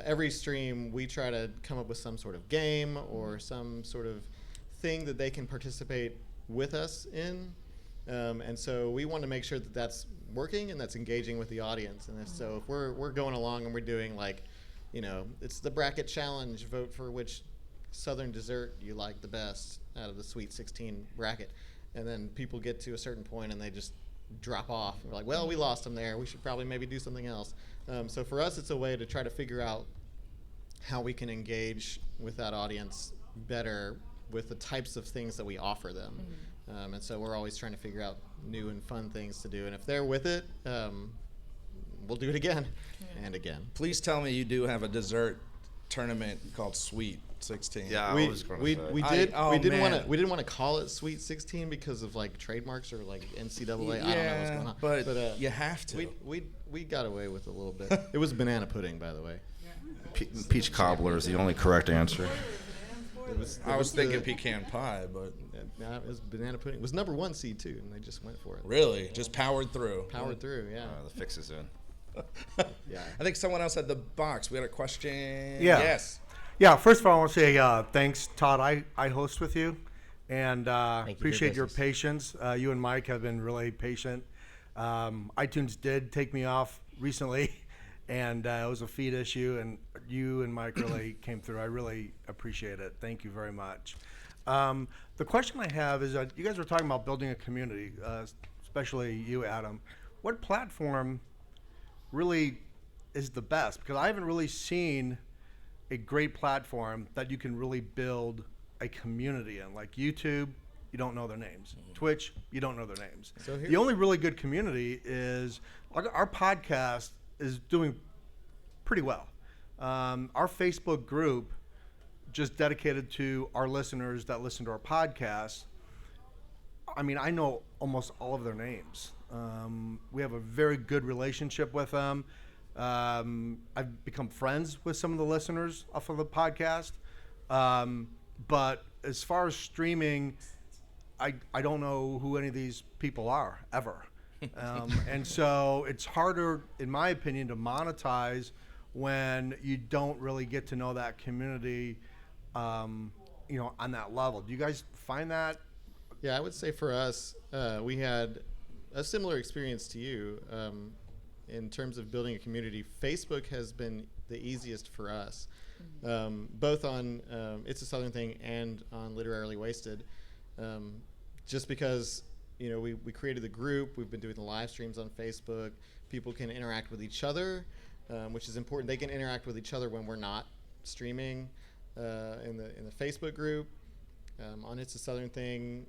every stream we try to come up with some sort of game or some sort of thing that they can participate with us in. And so we want to make sure that that's working and that's engaging with the audience. And so if we're going along and we're doing like, it's the bracket challenge, vote for which Southern dessert you like the best out of the Sweet 16 bracket. And then people get to a certain point and they just drop off. We're like, well, we lost them there. We should probably maybe do something else. So for us, it's a way to try to figure out how we can engage with that audience better with the types of things that we offer them. And so we're always trying to figure out new and fun things to do. And if they're with it, we'll do it again and again. Please tell me you do have a dessert tournament called Sweet 16. Yeah, we I was going to say. we didn't want to call it Sweet 16 because of like trademarks or like NCAA. I don't know what's going on. But you have to. We got away with a little bit. It was banana pudding, by the way. Peach cobbler is the only correct answer. I was thinking pecan pie, but no, it was banana pudding. It was number 1 seed too, and they just went for it. Really, just powered through. Powered through, yeah. The fix is in. Yeah. I think someone else had the box. We had a question. Yeah. Yes. Yeah. First of all, I want to say thanks, Todd. I host with you, and appreciate your patience. You and Mike have been really patient. iTunes did take me off recently, and it was a feed issue, and you and Mike really came through. I really appreciate it. Thank you very much. The question I have is, you guys were talking about building a community, especially you, Adam. What platform really is the best? Because I haven't really seen a great platform that you can really build a community in. Like YouTube, you don't know their names. Twitch, you don't know their names. So the only really good community is our podcast is doing pretty well. Our Facebook group, just dedicated to our listeners that listen to our podcast, I mean, I know almost all of their names. We have a very good relationship with them. I've become friends with some of the listeners off of the podcast. But as far as streaming, I don't know who any of these people are, ever. And so it's harder, in my opinion, to monetize when you don't really get to know that community, on that level. Do you guys find that? Yeah, I would say for us, we had a similar experience to you in terms of building a community. Facebook has been the easiest for us, both on It's a Southern Thing and on Literarily Wasted, just because we created the group. We've been doing the live streams on Facebook. People can interact with each other, which is important. They can interact with each other when we're not streaming in the Facebook group. On It's a Southern Thing,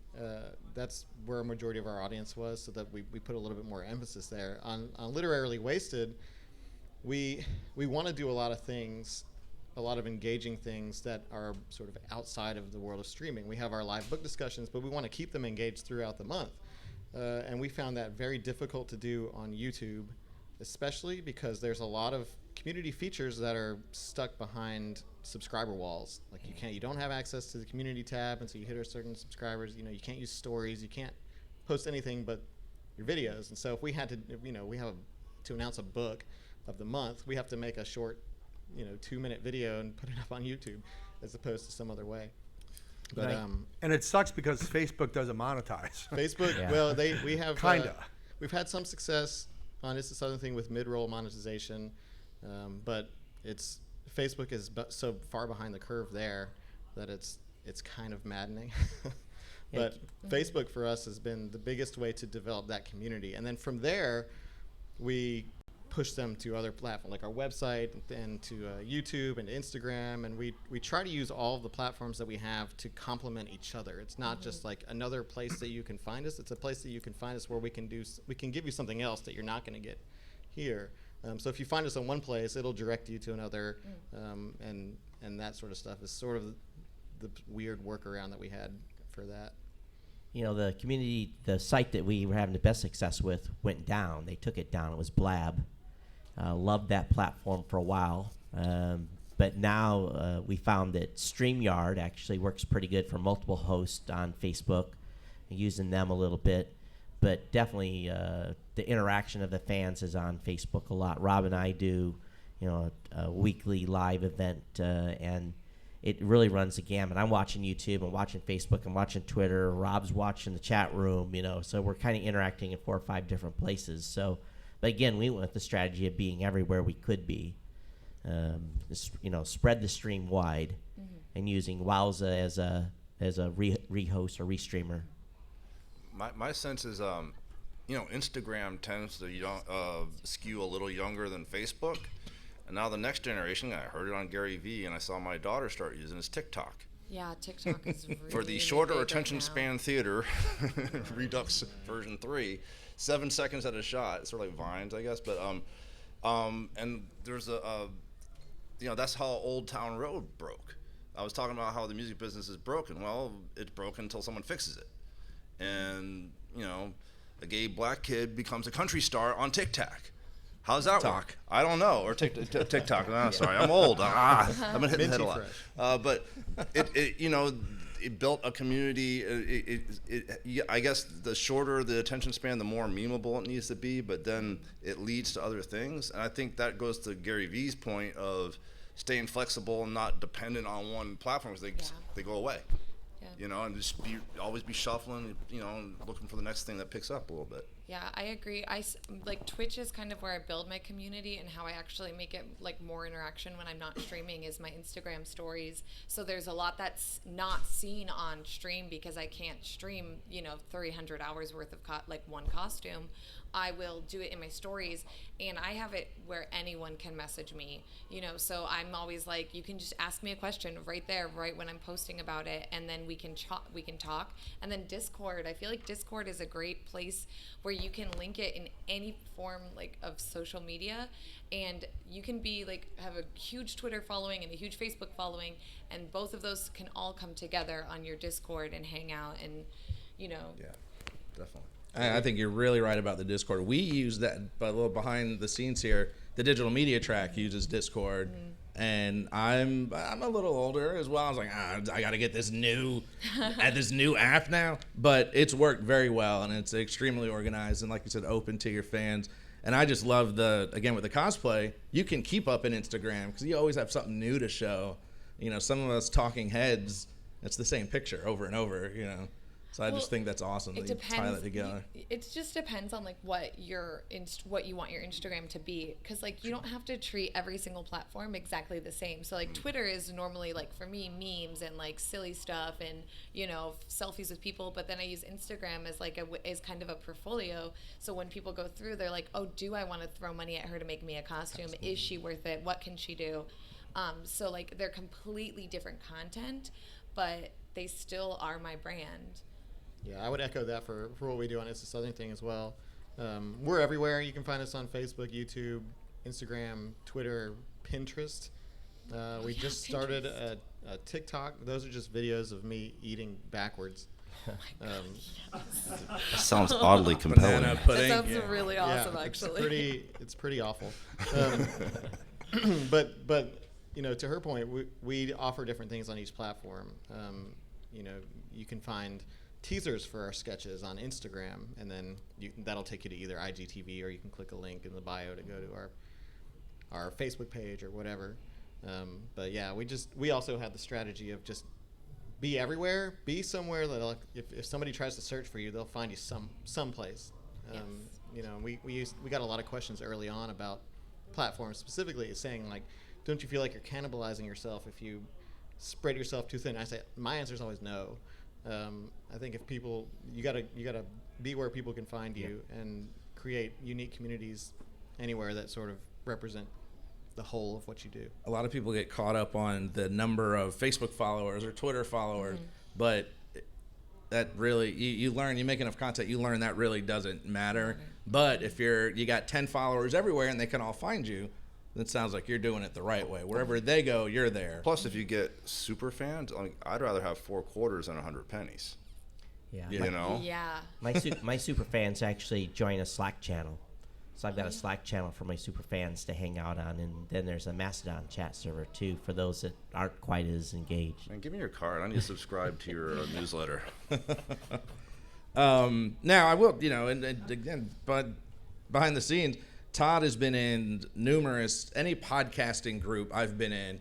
that's where a majority of our audience was, so that we put a little bit more emphasis there. On Literarily Wasted, we want to do a lot of things, a lot of engaging things that are sort of outside of the world of streaming. We have our live book discussions, but we want to keep them engaged throughout the month. And we found that very difficult to do on YouTube, especially because there's a lot of community features that are stuck behind subscriber walls. Like you don't have access to the community tab, and so you hit a certain subscribers. You can't use stories. You can't post anything but your videos. And so if we had to, we have to announce a book of the month, we have to make a short, 2-minute video and put it up on YouTube, as opposed to some other way. But and it sucks because Facebook doesn't monetize. Facebook, Yeah. well, we have kinda. We've had some success on It's the Southern Thing with mid-roll monetization, but Facebook is so far behind the curve there that it's kind of maddening. But Facebook for us has been the biggest way to develop that community, and then from there we push them to other platforms like our website and to YouTube and Instagram, and we try to use all of the platforms that we have to complement each other. It's not just like another place that you can find us. It's a place that you can find us where we can give you something else that you're not going to get here. So if you find us in one place, it'll direct you to another, and that sort of stuff is sort of the weird workaround that we had for that. The community, the site that we were having the best success with went down. They took it down. It was Blab. Loved that platform for a while. But now we found that StreamYard actually works pretty good for multiple hosts on Facebook, using them a little bit. But definitely the interaction of the fans is on Facebook a lot. Rob and I do, a weekly live event, and it really runs the gamut. I'm watching YouTube, I'm watching Facebook, I'm watching Twitter. Rob's watching the chat room, so we're kind of interacting in 4 or 5 different places. So, but again, we went with the strategy of being everywhere we could be. Spread the stream wide, and using Wowza as a rehost or restreamer. My sense is, Instagram tends to skew a little younger than Facebook, and now the next generation. I heard it on Gary Vee, and I saw my daughter start using is TikTok. Yeah, TikTok is really for the shorter big attention right now. span theater, Redux version 3, 7 seconds at a shot. It's sort of like Vines, I guess. But and there's that's how Old Town Road broke. I was talking about how the music business is broken. Well, it's broken until someone fixes it. And, a gay black kid becomes a country star on TikTok. How's that work? I don't know. Or TikTok. Oh, sorry, I'm old. I've been hitting the head a lot. But it built a community. I guess the shorter the attention span, the more memeable it needs to be. But then it leads to other things. And I think that goes to Gary Vee's point of staying flexible and not dependent on one platform, because they go away. Yeah. And just always be shuffling, and looking for the next thing that picks up a little bit. Yeah, I agree. Like Twitch is kind of where I build my community, and how I actually make it like more interaction when I'm not streaming is my Instagram stories. So there's a lot that's not seen on stream because I can't stream, 300 hours worth of like one costume. I will do it in my stories, and I have it where anyone can message me, so I'm always like, you can just ask me a question right there, right when I'm posting about it, and then we can talk. And then Discord, I feel like Discord is a great place where you can link it in any form like of social media, and you can be like, have a huge Twitter following and a huge Facebook following, and both of those can all come together on your Discord and hang out, and Yeah, definitely. I think you're really right about the Discord. We use that, but a little behind the scenes here, the digital media track uses Discord, and I'm a little older as well. I was like, I got to get this new app now, but it's worked very well, and it's extremely organized, and like you said, open to your fans. And I just love again with the cosplay, you can keep up in Instagram because you always have something new to show. Some of us talking heads, it's the same picture over and over. So I just think that's awesome that you tie that together. It just depends on like what you want your Instagram to be, because like you don't have to treat every single platform exactly the same. So like Twitter is normally like for me memes and like silly stuff and selfies with people, but then I use Instagram as like as kind of a portfolio. So when people go through, they're like, oh, do I want to throw money at her to make me a costume? Absolutely. Is she worth it? What can she do? So like they're completely different content, but they still are my brand. Yeah, I would echo that for what we do on It's a Southern Thing as well. We're everywhere. You can find us on Facebook, YouTube, Instagram, Twitter, Pinterest. We just started a TikTok. Those are just videos of me eating backwards. Oh my God, yes. That sounds oddly compelling. That sounds really awesome, actually. It's pretty awful. But to her point, we offer different things on each platform. You can find teasers for our sketches on Instagram, and then that'll take you to either IGTV, or you can click a link in the bio to go to our Facebook page or whatever. But yeah, we also have the strategy of just be everywhere, be somewhere that if somebody tries to search for you, they'll find you someplace. Yes. We got a lot of questions early on about platforms, specifically saying like, don't you feel like you're cannibalizing yourself if you spread yourself too thin? I say my answer is always no. I think if people, you gotta be where people can find you and create unique communities anywhere that sort of represent the whole of what you do. A lot of people get caught up on the number of Facebook followers or Twitter followers, but that really, you learn, you make enough content, you learn that really doesn't matter. But if you got 10 followers everywhere and they can all find you, it sounds like you're doing it the right way. Wherever they go, you're there. Plus, if you get super fans, I'd rather have 4 quarters than 100 pennies. Yeah. Yeah. My super fans actually join a Slack channel. So I've got a Slack channel for my super fans to hang out on, and then there's a Mastodon chat server too for those that aren't quite as engaged. Man, give me your card. I need to subscribe to your newsletter. Now I will, and again, but behind the scenes, Todd has been in any podcasting group I've been in.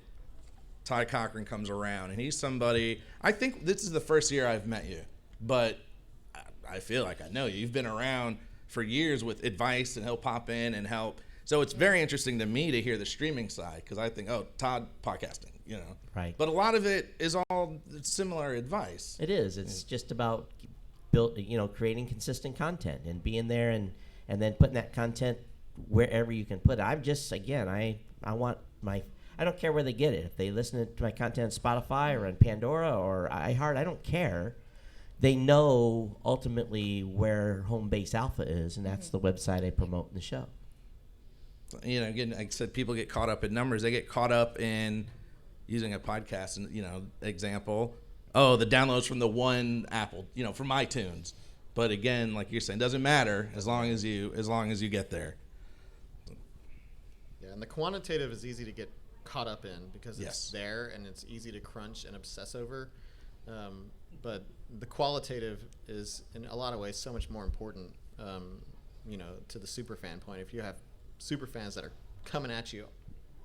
Todd Cochran comes around, and he's somebody, I think this is the first year I've met you, but I feel like I know you. You've been around for years with advice, and he'll pop in and help. So it's very interesting to me to hear the streaming side, because I think, Todd podcasting, Right. But a lot of it is all similar advice. It is. It's just about creating consistent content and being there and then putting that content wherever you can put it. I'm just, again, I don't care where they get it. If they listen to my content on Spotify or on Pandora or iHeart, I don't care. They know ultimately where Home Base Alpha is, and that's the website I promote in the show. Again, like I said, people get caught up in numbers. They get caught up in using a podcast, and example, the downloads from the one Apple, from iTunes. But again, like you're saying, doesn't matter as long as you get there. Yeah, and the quantitative is easy to get caught up in because it's there and it's easy to crunch and obsess over. But the qualitative is, in a lot of ways, so much more important, to the super fan point. If you have super fans that are coming at you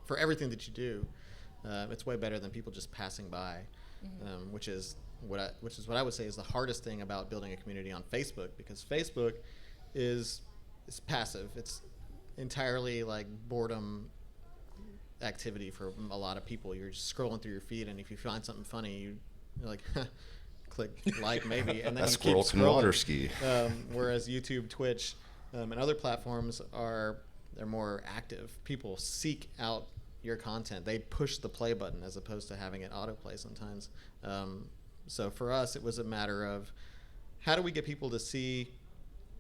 for everything that you do, it's way better than people just passing by, which is what I would say is the hardest thing about building a community on Facebook, because Facebook is passive. It's entirely like boredom activity for a lot of people. You're just scrolling through your feed, and if you find something funny, you're like, click like maybe, and then That you keep squirrel can scrolling. water ski. Whereas YouTube, Twitch, and other platforms they're more active. People seek out your content. They push the play button as opposed to having it autoplay sometimes. So for us, it was a matter of how do we get people to see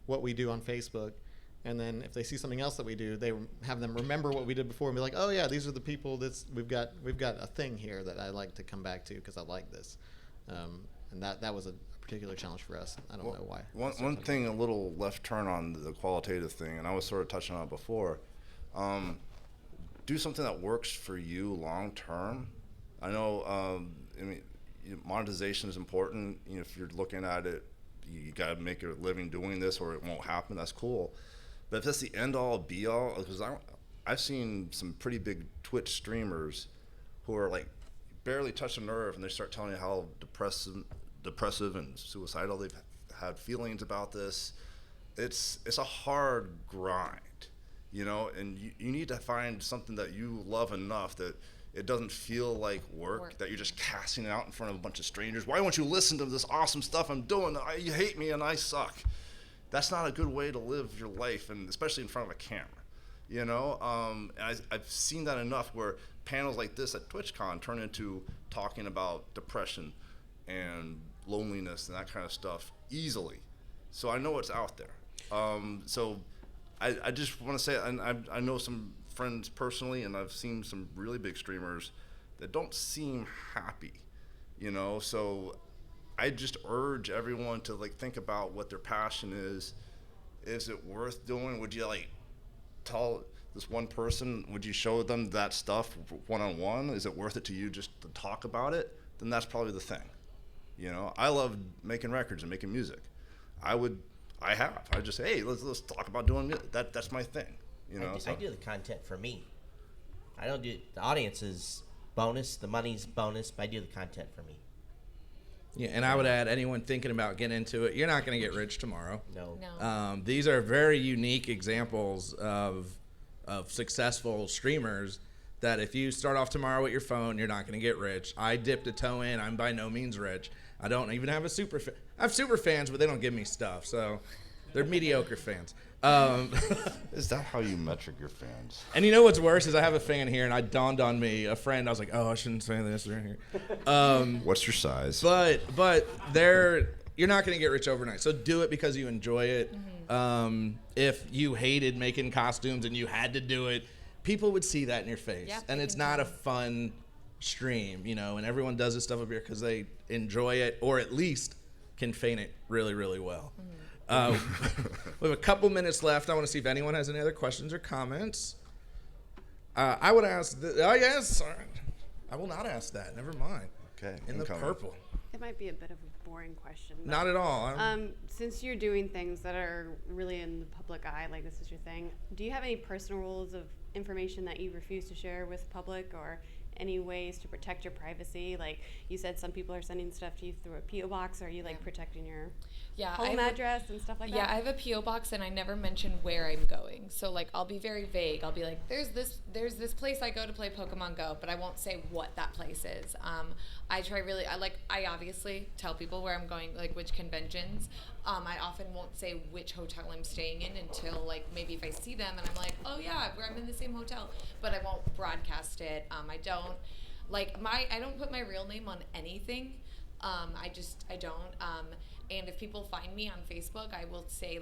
what we do on Facebook, and then if they see something else that we do, they have them remember what we did before and be like, oh yeah, these are the people we've got a thing here that I like to come back to because I like this. And that was a particular challenge for us. I don't know why. One thing, a little left turn on the qualitative thing, and I was sort of touching on it before. Do something that works for you long term. I know, monetization is important. If you're looking at it, you got to make a living doing this, or it won't happen. That's cool. But if that's the end all be all, because I've seen some pretty big Twitch streamers who are like barely touch a nerve, and they start telling you how depressive and suicidal they've had feelings about this. It's a hard grind, and you need to find something that you love enough that it doesn't feel like work, that you're just casting it out in front of a bunch of strangers. Why won't you listen to this awesome stuff I'm doing? You hate me and I suck. That's not a good way to live your life, and especially in front of a camera. And I've seen that enough where panels like this at TwitchCon turn into talking about depression and loneliness and that kind of stuff easily. So I know it's out there. So I just want to say, and I know some friends personally, and I've seen some really big streamers that don't seem happy, so I just urge everyone to think about what their passion is. Is it worth doing? Would you tell this one person, would you show them that stuff one-on-one? Is it worth it to you just to talk about it? Then that's probably the thing. I love making records and making music. I just say, hey, let's talk about doing music. That's my thing. I do the content for me. I don't do the audience is bonus, the money's bonus, but I do the content for me. Yeah, and I would add, anyone thinking about getting into it, you're not going to get rich tomorrow. No. These are very unique examples of successful streamers that if you start off tomorrow with your phone, you're not going to get rich. I dipped a toe in. I'm by no means rich. I don't even have a super fan. I have super fans, but they don't give me stuff, so they're mediocre fans. Is that how you metric your fans? And you know what's worse is I have a fan here, and it dawned on me, a friend, I was like, oh, I shouldn't say this right here. What's your size? But you're not going to get rich overnight. So do it because you enjoy it. Mm-hmm. If you hated making costumes and you had to do it, people would see that in your face. Yep, and it's not a fun stream, and everyone does this stuff up here because they enjoy it, or at least can feign it really, really well. Mm-hmm. We have a couple minutes left. I want to see if anyone has any other questions or comments. I would ask. Yes. I will not ask that. Never mind. Okay. In the purple. It might be a bit of a boring question. Not at all. Since you're doing things that are really in the public eye, like this is your thing, do you have any personal rules of information that you refuse to share with the public, or any ways to protect your privacy? Like you said, some people are sending stuff to you through a P.O. box. Are you protecting your home address and stuff like that? Yeah, I have a P.O. box, and I never mention where I'm going. So I'll be very vague. I'll be like, there's this place I go to play Pokemon Go, but I won't say what that place is. I obviously tell people where I'm going, which conventions. I often won't say which hotel I'm staying in until maybe if I see them and I'm like, oh yeah, I'm in the same hotel, but I won't broadcast it. I don't I don't put my real name on anything. I don't. And if people find me on Facebook, I will say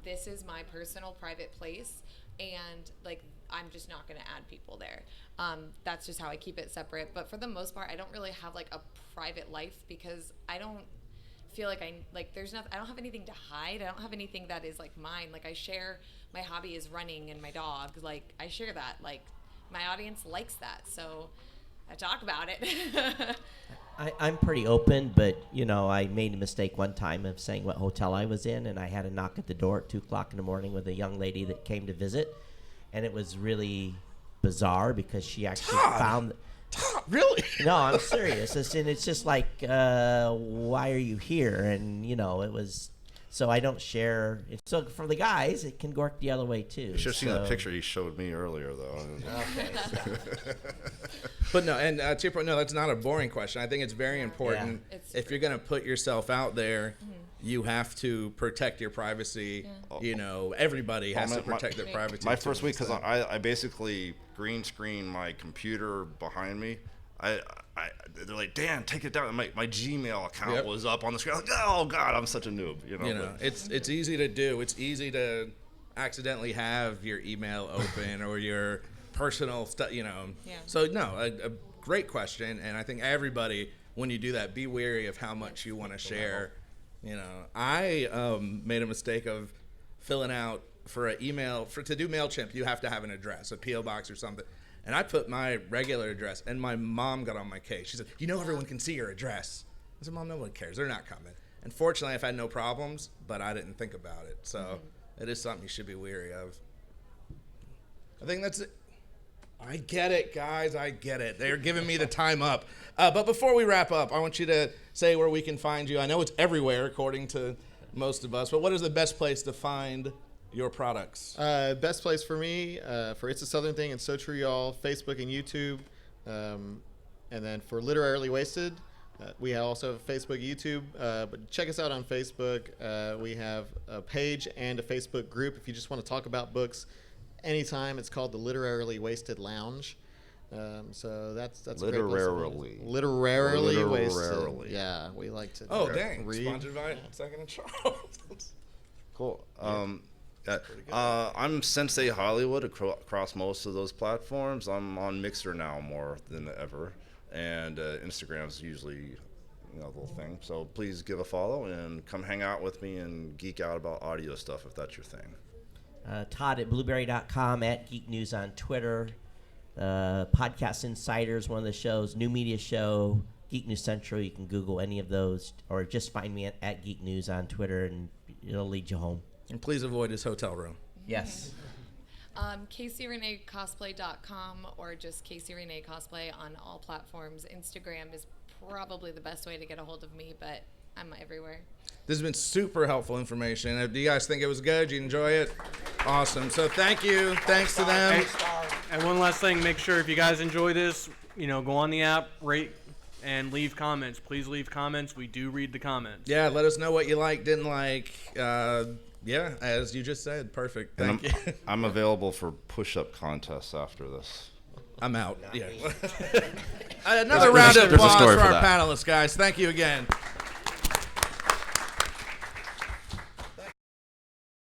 this is my personal private place, and I'm just not going to add people there. That's just how I keep it separate. But for the most part, I don't really have a private life because I don't feel I don't have anything to hide. I don't have anything that is mine. I share my hobby is running and my dog. I share that. My audience likes that, so I talk about it. I'm pretty open, but I made a mistake one time of saying what hotel I was in, and I had a knock at the door at 2:00 in the morning with a young lady that came to visit, and it was really bizarre because she actually found. Really? No, I'm serious. It's just why are you here? And it was. So I don't share. So for the guys, it can work the other way too. You should have seen the picture he showed me earlier, though. Okay. But no, and to your point, no, that's not a boring question. I think it's very important. Yeah. If you're going to put yourself out there, you have to protect your privacy. Yeah. You know, everybody has to protect their privacy. My first week, because I basically green screen my computer behind me. They're like, Dan, take it down. My Gmail account was up on the screen. Like, oh God, I'm such a noob. You know, it's easy to do. It's easy to accidentally have your email open or your personal stuff. You know. Yeah. So no, a great question, and I think everybody, when you do that, be wary of how much you want to share. You know, I made a mistake of filling out for an email to do MailChimp. You have to have an address, a PO box or something. And I put my regular address, and my mom got on my case. She said, "You know, everyone can see your address." I said, "Mom, no one cares. They're not coming." And fortunately, I've had no problems, but I didn't think about it. So it is something you should be wary of. I think that's it. I get it, guys. I get it. They're giving me the time up. But before we wrap up, I want you to say where we can find you. I know it's everywhere, according to most of us, but what is the best place to find your products? Best place for me, for It's a Southern Thing and So True Y'all, Facebook and YouTube. And then for Literarily Wasted, we also have Facebook, YouTube. But check us out on Facebook. We have a page and a Facebook group if you just want to talk about books anytime. It's called the Literarily Wasted Lounge. So that's Literarily. Literarily Wasted. Literarily. Yeah, we like to dang. read. Sponsored by Second and Charles. Cool. I'm Sensei Hollywood across most of those platforms. I'm on Mixer now more than ever, and Instagram's usually the little thing. So please give a follow and come hang out with me and geek out about audio stuff if that's your thing. Todd at blueberry.com, at Geek News on Twitter. Podcast Insiders, one of the shows, New Media Show, Geek News Central. You can Google any of those, or just find me at Geek News on Twitter, and it'll lead you home. And please avoid his hotel room. Yes. CaseyReneeCosplay.com or just Casey Renee Cosplay on all platforms. Instagram is probably the best way to get a hold of me, but I'm everywhere. This has been super helpful information. Do you guys think it was good? Did you enjoy it? Awesome. So thank you. Thanks to them. And one last thing, make sure if you guys enjoy this, go on the app, rate, and leave comments. Please leave comments. We do read the comments. Yeah, let us know what you like, didn't like. Yeah, as you just said. Perfect. Thank you. I'm available for push-up contests after this. I'm out. Yeah. Another round of applause for our panelists, guys. Thank you again.